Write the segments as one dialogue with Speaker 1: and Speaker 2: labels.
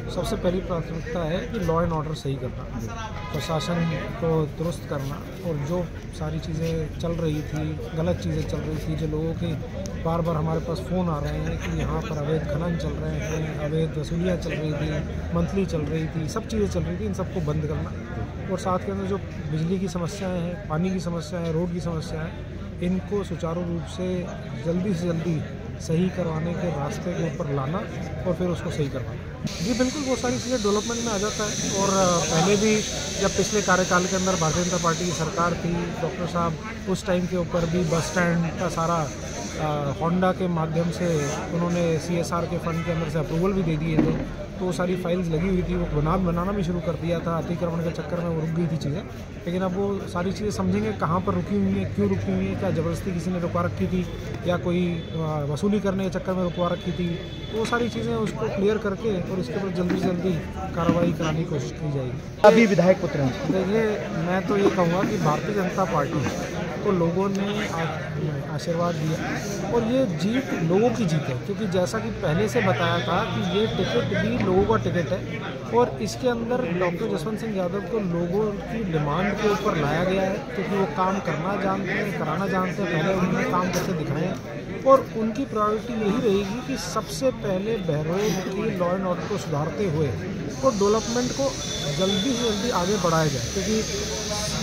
Speaker 1: सबसे पहली प्राथमिकता है कि लॉ एंड ऑर्डर सही करना, प्रशासन को दुरुस्त करना, और जो सारी चीज़ें चल रही थी, गलत चीज़ें चल रही थी, जो लोगों के बार बार हमारे पास फ़ोन आ रहे हैं कि यहाँ पर अवैध खनन चल रहे हैं, अवैध वसूलियाँ चल रही थी, मंथली चल रही थी, सब चीज़ें चल रही थी, इन सबको बंद करना। और साथ के अंदर जो बिजली की समस्याएँ हैं, पानी की समस्या है, रोड की समस्या है, इनको सुचारू रूप से जल्दी सही करवाने के रास्ते के ऊपर लाना और फिर उसको सही करवाना। जी बिल्कुल, वो सारी चीज़ें डेवलपमेंट में आ जाता है। और पहले भी जब पिछले कार्यकाल के अंदर भारतीय जनता पार्टी की सरकार थी, डॉक्टर साहब उस टाइम के ऊपर भी बस स्टैंड का सारा होंडा के माध्यम से उन्होंने CSR के फंड के अंदर से अप्रूवल भी दे दिए थे, तो वो सारी फाइल्स लगी हुई थी, वो बनाना भी शुरू कर दिया था। अतिक्रमण के चक्कर में वो रुक गई थी चीज़ें, लेकिन अब वो सारी चीज़ें समझेंगे कहाँ पर रुकी हुई हैं, क्यों रुकी हुई हैं, क्या ज़बरदस्ती किसी ने रुकवा रखी थी या कोई वसूली करने के चक्कर में रुकवा रखी थी, तो वो सारी चीज़ें उसको क्लियर करके और इसके ऊपर जल्दी से जल्दी कार्रवाई कराने की कोशिश की जाएगी।
Speaker 2: अभी विधायक पुत्र हैं।
Speaker 1: देखिए, मैं तो ये कहूँगा कि भारतीय जनता पार्टी को लोगों ने आशीर्वाद दिया और ये जीत लोगों की जीत है, क्योंकि जैसा कि पहले से बताया था कि ये टिकट भी लोगों का टिकट है और इसके अंदर डॉक्टर जसवंत सिंह यादव को लोगों की डिमांड के ऊपर लाया गया है, क्योंकि वो काम करना जानते हैं, कराना जानते हैं, पहले उन्होंने काम करके दिखाए हैं और उनकी प्रायोरिटी यही रहेगी कि सबसे पहले बहरोड की लॉ एंड ऑर्डर को सुधारते हुए और डेवलपमेंट को जल्दी से जल्दी आगे बढ़ाया जाए, क्योंकि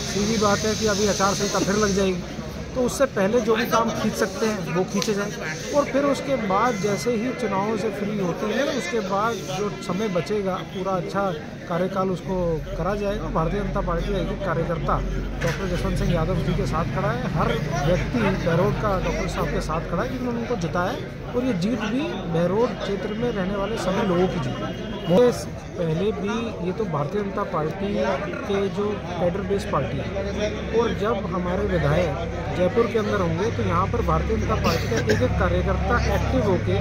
Speaker 1: सीधी बात है कि अभी आचार संहिता फिर लग जाएगी, तो उससे पहले जो भी काम खींच सकते हैं वो खींचे जाए और फिर उसके बाद जैसे ही चुनावों से फ्री होते हैं उसके बाद जो समय बचेगा पूरा अच्छा कार्यकाल उसको करा जाएगा। भारतीय जनता पार्टी का एक एक कार्यकर्ता डॉक्टर जसवंत सिंह यादव जी के साथ खड़ा है, हर व्यक्ति बहरोड का डॉक्टर साहब के साथ खड़ा है, क्योंकि उन्होंने उनको जिताया है और ये जीत भी बहरोड क्षेत्र में रहने वाले सभी लोगों की जीत है। पहले भी ये तो भारतीय जनता पार्टी के जो कैडर बेस्ड पार्टी है और जब हमारे विधायक जयपुर के अंदर होंगे तो यहाँ पर भारतीय जनता पार्टी का एक एक कार्यकर्ता एक्टिव होके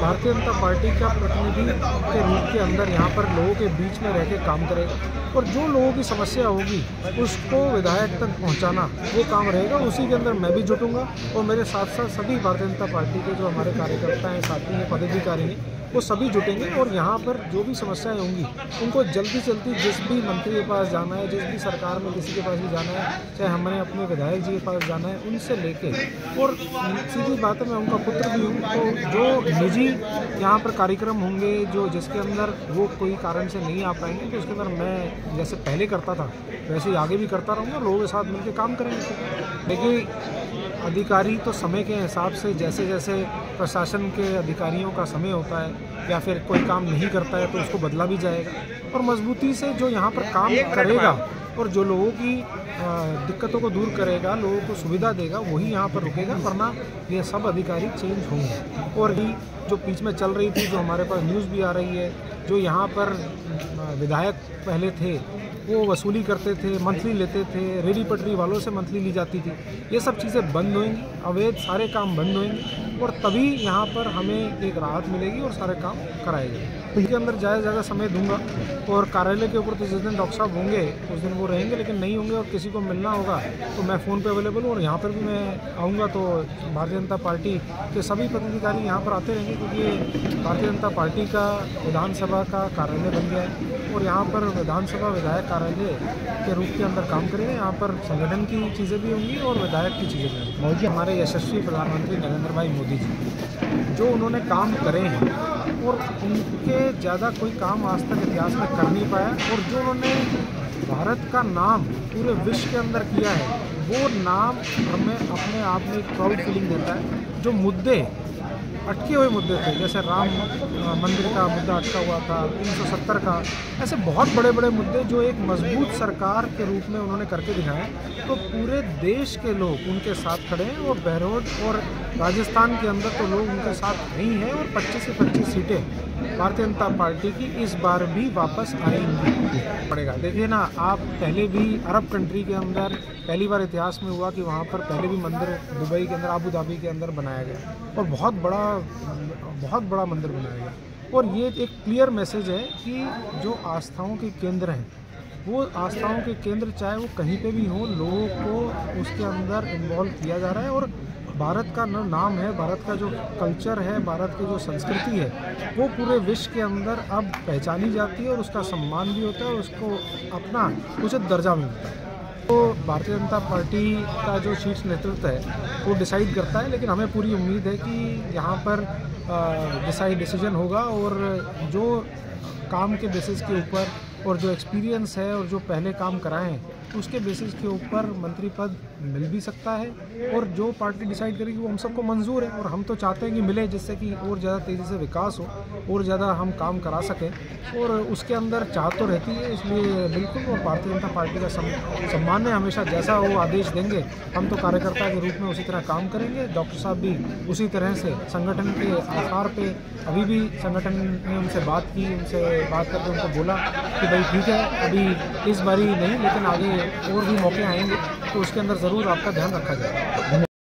Speaker 1: भारतीय जनता पार्टी का प्रतिनिधि के रूप के अंदर यहाँ पर लोगों के बीच में रह के काम करेगा और जो लोगों की समस्या होगी उसको विधायक तक पहुँचाना वो काम रहेगा। उसी के अंदर मैं भी जुटूंगा और मेरे साथ साथ सभी भारतीय जनता पार्टी के जो हमारे कार्यकर्ता हैं, साथी हैं, पदाधिकारी हैं, वो सभी जुटेंगे और यहाँ पर जो भी समस्याएं होंगी उनको जल्दी से जल्दी जिस भी मंत्री के पास जाना है, जिस भी सरकार में किसी के पास भी जाना है, चाहे हमने अपने विधायक जी के पास जाना है, उनसे लेके और सीधी बात है मैं उनका पुत्र भी हूँ, तो जो निजी यहाँ पर कार्यक्रम होंगे जो जिसके अंदर वो कोई कारण से नहीं आ पाएंगे तो उसके अंदर मैं जैसे पहले करता था वैसे ही आगे भी करता रहूँगा, लोगों के साथ मिलकर काम करेंगे। देखिए, अधिकारी तो समय के हिसाब से जैसे जैसे प्रशासन के अधिकारियों का समय होता है या फिर कोई काम नहीं करता है तो उसको बदला भी जाएगा और मजबूती से जो यहाँ पर काम करेगा और जो लोगों की दिक्कतों को दूर करेगा, लोगों को सुविधा देगा, वही यहाँ पर रुकेगा, वरना ये सब अधिकारी चेंज होंगे। और ही जो बीच में चल रही थी, जो हमारे पास न्यूज़ भी आ रही है, जो यहाँ पर विधायक पहले थे वो वसूली करते थे, मंथली लेते थे, रेडी पटरी वालों से मंथली ली जाती थी, ये सब चीज़ें बंद होंगी, अवैध सारे काम बंद होंगे और तभी यहाँ पर हमें एक राहत मिलेगी और सारे काम कराए जाएंगे। तो इसके अंदर ज़्यादा समय दूंगा और कार्यालय के ऊपर तो जिस दिन डॉक्टर साहब होंगे उस दिन वो रहेंगे, लेकिन नहीं होंगे और किसी को मिलना होगा तो मैं फ़ोन पे अवेलेबल हूँ और यहाँ पर भी मैं आऊँगा तो भारतीय जनता पार्टी के सभी पदाधिकारी यहाँ पर आते रहेंगे, क्योंकि भारतीय जनता पार्टी का विधानसभा का कार्यालय बन गया है और यहाँ पर विधानसभा विधायक कार्यालय के रूप के अंदर काम करेंगे। यहाँ पर संगठन की चीज़ें भी होंगी और विधायक की चीज़ें भी होंगी। मोदी हमारे यशस्वी प्रधानमंत्री नरेंद्र भाई मोदी जी जो उन्होंने काम करे हैं और उनके ज़्यादा कोई काम आज तक इतिहास में कर नहीं पाया और जो उन्होंने भारत का नाम पूरे विश्व के अंदर किया है वो नाम हमें अपने आप में एक प्राउड फीलिंग देता है। जो मुद्दे अटके हुए मुद्दे थे, जैसे राम मंदिर का मुद्दा अटका हुआ था, 370 का, ऐसे बहुत बड़े बड़े मुद्दे जो एक मजबूत सरकार के रूप में उन्होंने करके दिखाए, तो पूरे देश के लोग उनके साथ खड़े हैं और बहरोड और राजस्थान के अंदर तो लोग उनके साथ नहीं हैं और 25 से 25 सीटें भारतीय जनता पार्टी की इस बार भी वापस आएंगी पड़ेगा। देखिए ना, आप पहले भी अरब कंट्री के अंदर पहली बार इतिहास में हुआ कि वहाँ पर पहले भी मंदिर दुबई के अंदर, आबू धाबी के अंदर बनाया गया और बहुत बड़ा मंदिर बनाया गया और ये एक क्लियर मैसेज है कि जो आस्थाओं के केंद्र हैं वो आस्थाओं के केंद्र चाहे वो कहीं पे भी हो, लोगों को उसके अंदर इन्वॉल्व किया जा रहा है और भारत का नाम है, भारत का जो कल्चर है, भारत की जो संस्कृति है, वो पूरे विश्व के अंदर अब पहचानी जाती है और उसका सम्मान भी होता है और उसको अपना उचित दर्जा मिलता है। तो भारतीय जनता पार्टी का जो शीर्ष नेतृत्व है वो डिसाइड करता है, लेकिन हमें पूरी उम्मीद है कि यहाँ पर डिसीजन होगा और जो काम के बेसिस के ऊपर और जो एक्सपीरियंस है और जो पहले काम कराए हैं उसके बेसिस के ऊपर मंत्री पद मिल भी सकता है और जो पार्टी डिसाइड करेगी वो हम सबको मंजूर है और हम तो चाहते हैं कि मिले, जिससे कि और ज़्यादा तेज़ी से विकास हो और ज़्यादा हम काम करा सकें और उसके अंदर चाह तो रहती है। इसलिए बिल्कुल और भारतीय जनता पार्टी का सम्मान है, हमेशा जैसा वो आदेश देंगे हम तो कार्यकर्ता के रूप में उसी तरह काम करेंगे। डॉक्टर साहब भी उसी तरह से संगठन के आधार पे अभी भी संगठन ने उनसे बात की, उनसे बात करके उनको बोला कि भाई ठीक है अभी इस बारी नहीं लेकिन आगे और भी मौके आएंगे तो उसके अंदर ज़रूर आपका ध्यान रखा जाएगा।